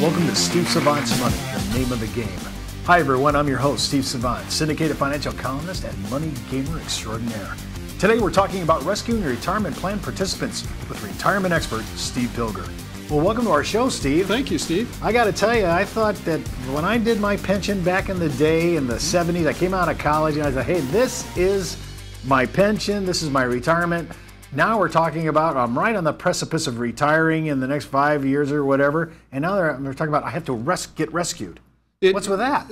Welcome to Steve Savant's Money, the name of the game. Hi everyone, I'm your host, Steve Savant, syndicated financial columnist and money gamer extraordinaire. Today we're talking about rescuing retirement plan participants with retirement expert Steve Pilger. Well, welcome to our show, Steve. Thank you, Steve. I got to tell you, I thought that when I did my pension back in the day in the 70s, I came out of college and I said, hey, this is my pension, this is my retirement. Now we're talking about, I'm right on the precipice of retiring in the next 5 years or whatever, and now they're talking about I have to get rescued. What's with that?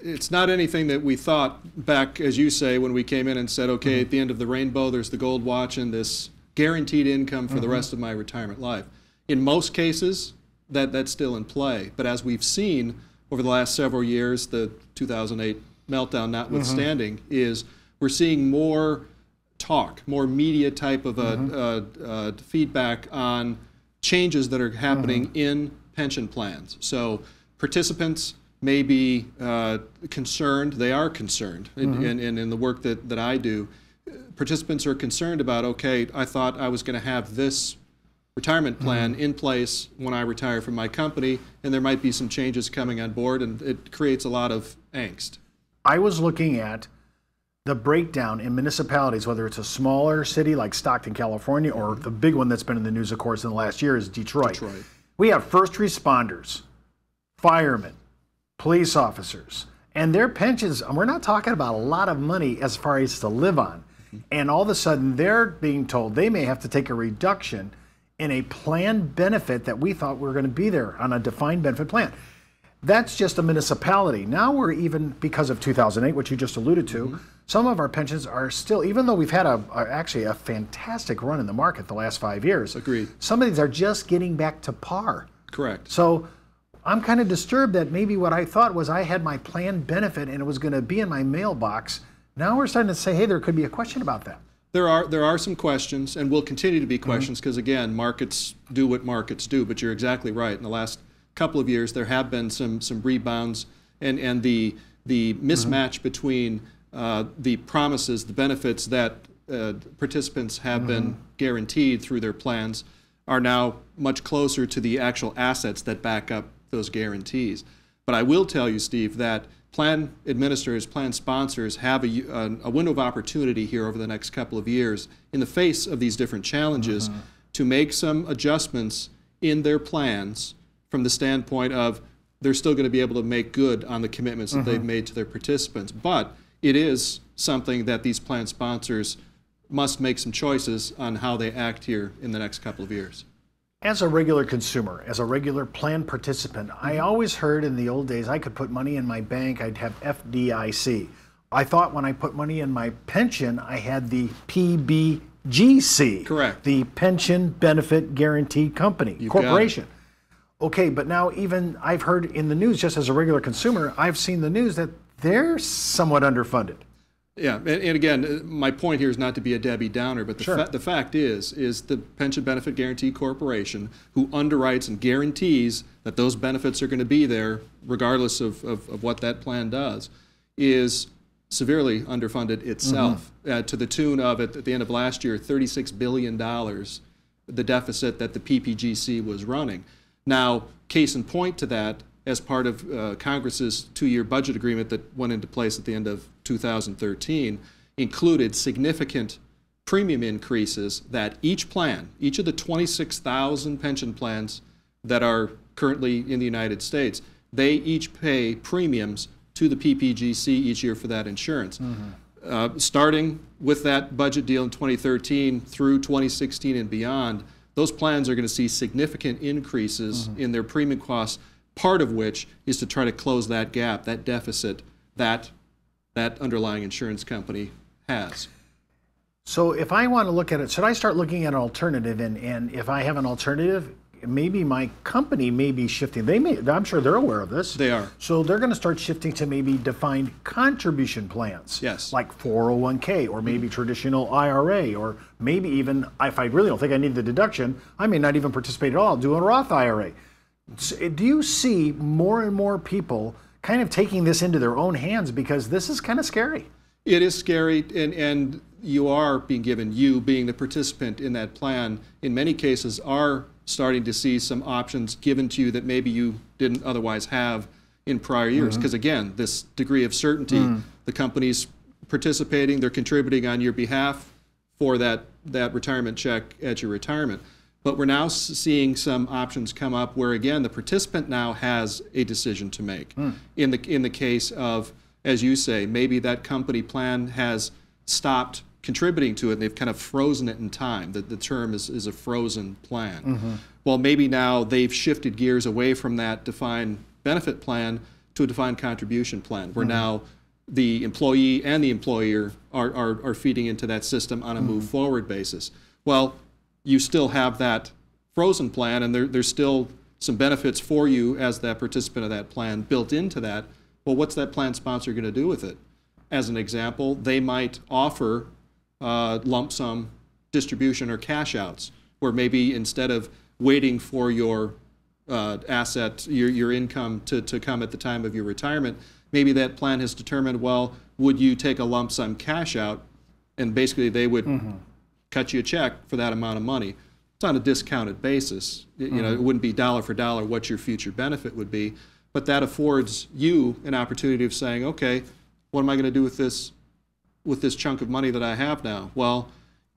It's not anything that we thought back, as you say, when we came in and said, okay, at the end of the rainbow, there's the gold watch and this guaranteed income for the rest of my retirement life. In most cases, that's still in play. But as we've seen over the last several years, the 2008 meltdown notwithstanding, is we're seeing more talk, more media type of feedback on changes that are happening in pension plans. So participants may be concerned, they are concerned, and in the work that I do, participants are concerned about, okay, I thought I was going to have this retirement plan in place when I retire from my company, and there might be some changes coming on board, and it creates a lot of angst. I was looking at the breakdown in municipalities, whether it's a smaller city like Stockton, California, or the big one that's been in the news, of course, in the last year is Detroit. We have first responders, firemen, police officers, and their pensions, and we're not talking about a lot of money as far as to live on. And all of a sudden, they're being told they may have to take a reduction in a planned benefit that we thought we were going to be there on a defined benefit plan. That's just a municipality. Now we're even, because of 2008, which you just alluded to, some of our pensions are still, even though we've had actually a fantastic run in the market the last 5 years. Agreed. Some of these are just getting back to par. Correct. So I'm kind of disturbed that maybe what I thought was I had my planned benefit and it was going to be in my mailbox. Now we're starting to say, hey, there could be a question about that. There are some questions, and will continue to be questions, because again, markets do what markets do. But you're exactly right. In the last couple of years, there have been some rebounds, and the mismatch between the promises, the benefits that participants have been guaranteed through their plans are now much closer to the actual assets that back up those guarantees. But I will tell you, Steve, that plan administrators, plan sponsors have a window of opportunity here over the next couple of years in the face of these different challenges to make some adjustments in their plans from the standpoint of they're still going to be able to make good on the commitments that they've made to their participants. But it is something that these plan sponsors must make some choices on how they act here in the next couple of years. As a regular consumer, as a regular plan participant, I always heard in the old days I could put money in my bank, I'd have FDIC. I thought when I put money in my pension, I had the PBGC. Correct. The Pension Benefit Guarantee Company, Corporation. Okay, but now even I've heard in the news, just as a regular consumer, I've seen the news that they're somewhat underfunded. Yeah, and again, my point here is not to be a Debbie Downer, but the fact is the Pension Benefit Guarantee Corporation, who underwrites and guarantees that those benefits are going to be there regardless of what that plan does, is severely underfunded itself, to the tune of, at the end of last year, $36 billion, the deficit that the PPGC was running. Now, case in point to that, as part of Congress's 2-year budget agreement that went into place at the end of 2013, included significant premium increases that each plan, each of the 26,000 pension plans that are currently in the United States, they each pay premiums to the PPGC each year for that insurance. Starting with that budget deal in 2013 through 2016 and beyond, those plans are going to see significant increases in their premium costs, part of which is to try to close that gap, that deficit that underlying insurance company has. So if I want to look at it, should I start looking at an alternative? And if I have an alternative, maybe my company may be shifting. I'm sure they're aware of this. They are. So they're going to start shifting to maybe defined contribution plans. Yes. Like 401k or maybe traditional IRA, or maybe even, if I really don't think I need the deduction, I may not even participate at all, do a Roth IRA. Do you see more and more people kind of taking this into their own hands, because this is kind of scary? It is scary, and you are being given, you being the participant in that plan, in many cases are starting to see some options given to you that maybe you didn't otherwise have in prior years. Because again, this degree of certainty, the company's participating, they're contributing on your behalf for that retirement check at your retirement. But we're now seeing some options come up where, again, the participant now has a decision to make. In the case of, as you say, maybe that company plan has stopped contributing to it and they've kind of frozen it in time. The term is a frozen plan. Well, maybe now they've shifted gears away from that defined benefit plan to a defined contribution plan, where now the employee and the employer are feeding into that system on a move forward basis. Well, you still have that frozen plan, and there's still some benefits for you as that participant of that plan built into that. Well, what's that plan sponsor going to do with it? As an example, they might offer lump sum distribution or cash outs, where maybe instead of waiting for your asset, your income to come at the time of your retirement, maybe that plan has determined, well, would you take a lump sum cash out, and basically they would cut you a check for that amount of money. It's on a discounted basis. You know, it wouldn't be dollar for dollar what your future benefit would be, but that affords you an opportunity of saying, okay, what am I going to do with this chunk of money that I have now? Well,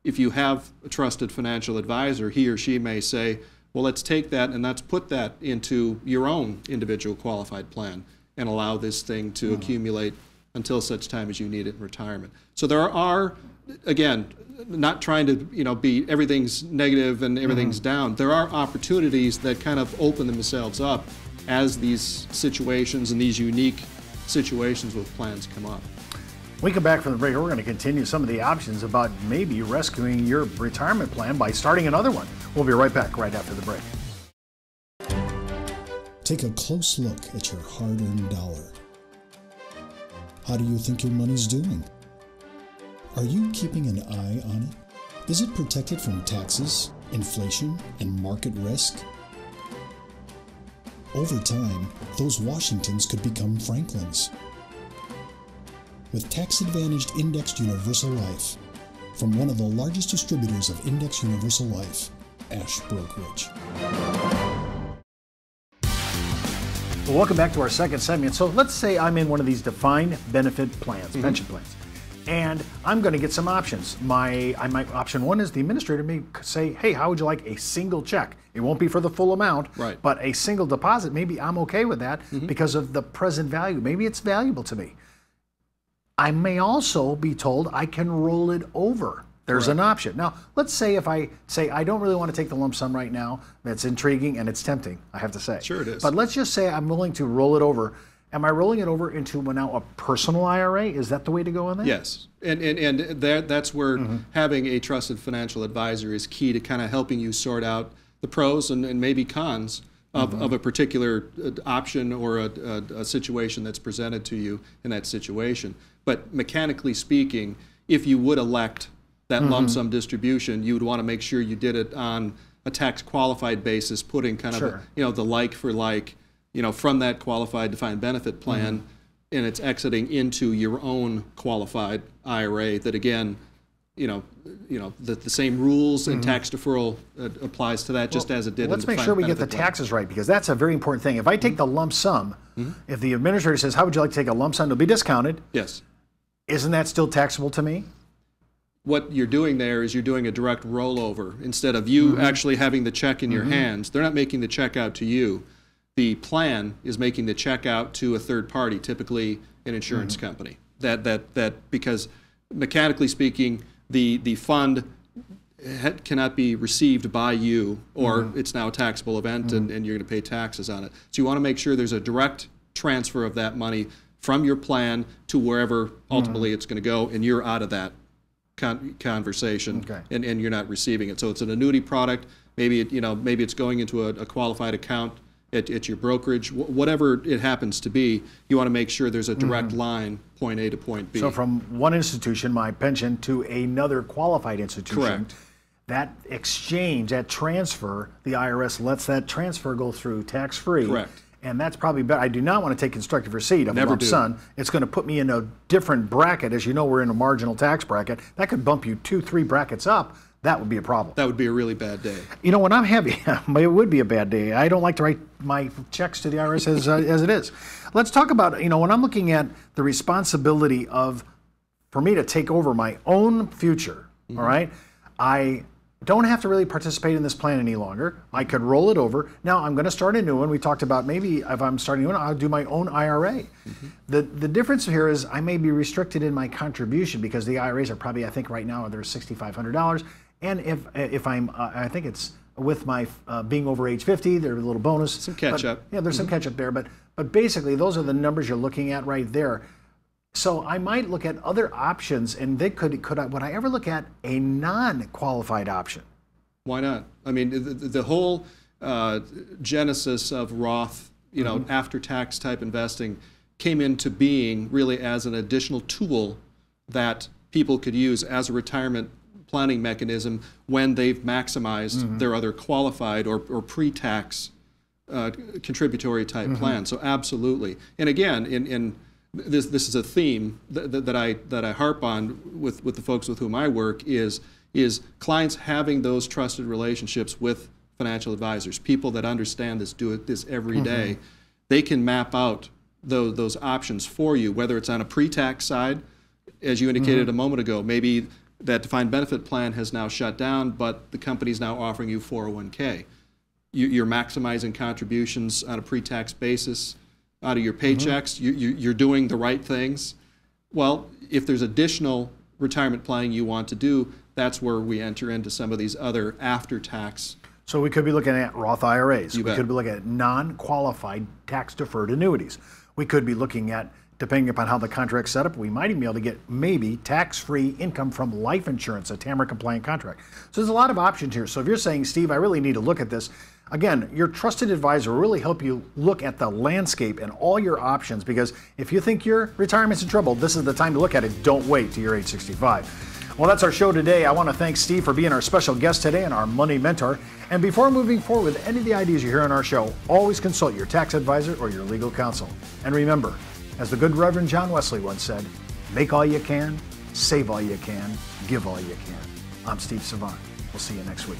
if you have a trusted financial advisor, he or she may say, well, let's take that and let's put that into your own individual qualified plan and allow this thing to accumulate until such time as you need it in retirement. So there are, again, not trying to be everything's negative and everything's down. There are opportunities that kind of open themselves up as these situations and these unique situations with plans come up. When we come back from the break, we're going to continue some of the options about maybe rescuing your retirement plan by starting another one. We'll be right back right after the break. Take a close look at your hard-earned dollar. How do you think your money's doing? Are you keeping an eye on it? Is it protected from taxes, inflation, and market risk? Over time, those Washingtons could become Franklins. With tax-advantaged indexed universal life from one of the largest distributors of indexed universal life, Ash Brokerage. Well, welcome back to our second segment. So let's say I'm in one of these defined benefit plans, pension plans, and I'm going to get some options. Option one is the administrator may say, hey, how would you like a single check? It won't be for the full amount, but a single deposit, maybe I'm okay with that because of the present value. Maybe it's valuable to me. I may also be told I can roll it over. There's an option. Now, let's say if I say I don't really want to take the lump sum right now, that's intriguing and it's tempting, I have to say. Sure it is. But let's just say I'm willing to roll it over. Am I rolling it over into now a personal IRA? Is that the way to go on that? Yes, and that's where having a trusted financial advisor is key to kind of helping you sort out the pros and maybe cons of a particular option or a situation that's presented to you in that situation. But mechanically speaking, if you would elect that lump sum distribution, you would want to make sure you did it on a tax qualified basis, putting kind of the like for like, from that qualified defined benefit plan, and it's exiting into your own qualified IRA. That again, the same rules and tax deferral applies to that, just as it did. Let's make sure we get the taxes right, because that's a very important thing. If I take the lump sum, if the administrator says, "How would you like to take a lump sum?" It'll be discounted. Yes. Isn't that still taxable to me? What you're doing there is you're doing a direct rollover. Instead of you actually having the check in your hands, they're not making the check out to you. The plan is making the check out to a third party, typically an insurance company. That because mechanically speaking, the fund cannot be received by you, or it's now a taxable event and you're going to pay taxes on it. So you want to make sure there's a direct transfer of that money from your plan to wherever ultimately it's going to go, and you're out of that conversation, and you're not receiving it. So it's an annuity product. Maybe maybe it's going into a qualified account at your brokerage. Whatever it happens to be, you want to make sure there's a direct line, point A to point B. So from one institution, my pension, to another qualified institution. Correct. That exchange, that transfer, the IRS lets that transfer go through tax-free. Correct. And that's probably better. I do not want to take constructive receipt of a lump sum. It's going to put me in a different bracket. As you know, we're in a marginal tax bracket. That could bump you 2-3 brackets up. that would be a problem. That would be a really bad day. You know, when I'm heavy, it would be a bad day. I don't like to write my checks to the IRS as it is. Let's talk about, you know, when I'm looking at the responsibility for me to take over my own future, all right? I don't have to really participate in this plan any longer. I could roll it over. Now I'm going to start a new one. We talked about maybe if I'm starting a new one, I'll do my own IRA. The difference here is I may be restricted in my contribution because the IRAs are probably, I think right now they're $6,500. And if I'm, I think it's with my being over age 50, there's a little bonus. Some catch up. Yeah, there's some catch up there. But basically those are the numbers you're looking at right there. So I might look at other options, and they would I ever look at a non-qualified option? Why not? I mean, the whole genesis of Roth, you know, after-tax type investing came into being really as an additional tool that people could use as a retirement planning mechanism when they've maximized their other qualified or pre-tax contributory type plan. So absolutely. And again, This is a theme that I harp on with the folks with whom I work is clients having those trusted relationships with financial advisors, people that understand this, do this every day. They can map out those options for you, whether it's on a pre-tax side, as you indicated a moment ago. Maybe that defined benefit plan has now shut down, but the company's now offering you 401k. You're maximizing contributions on a pre-tax basis out of your paychecks, you're doing the right things. Well, if there's additional retirement planning you want to do, that's where we enter into some of these other after-tax. So we could be looking at Roth IRAs. You bet. We could be looking at non-qualified tax-deferred annuites. We could be looking at, depending upon how the contract's set up, we might even be able to get maybe tax-free income from life insurance, a TAMR-compliant contract. So there's a lot of options here. So if you're saying, Steve, I really need to look at this, again, your trusted advisor will really help you look at the landscape and all your options, because if you think your retirement's in trouble, this is the time to look at it. Don't wait till you're age 65. Well, that's our show today. I want to thank Steve for being our special guest today and our money mentor. And before moving forward with any of the ideas you hear on our show, always consult your tax advisor or your legal counsel. And remember, as the good Reverend John Wesley once said, make all you can, save all you can, give all you can. I'm Steve Savant. We'll see you next week.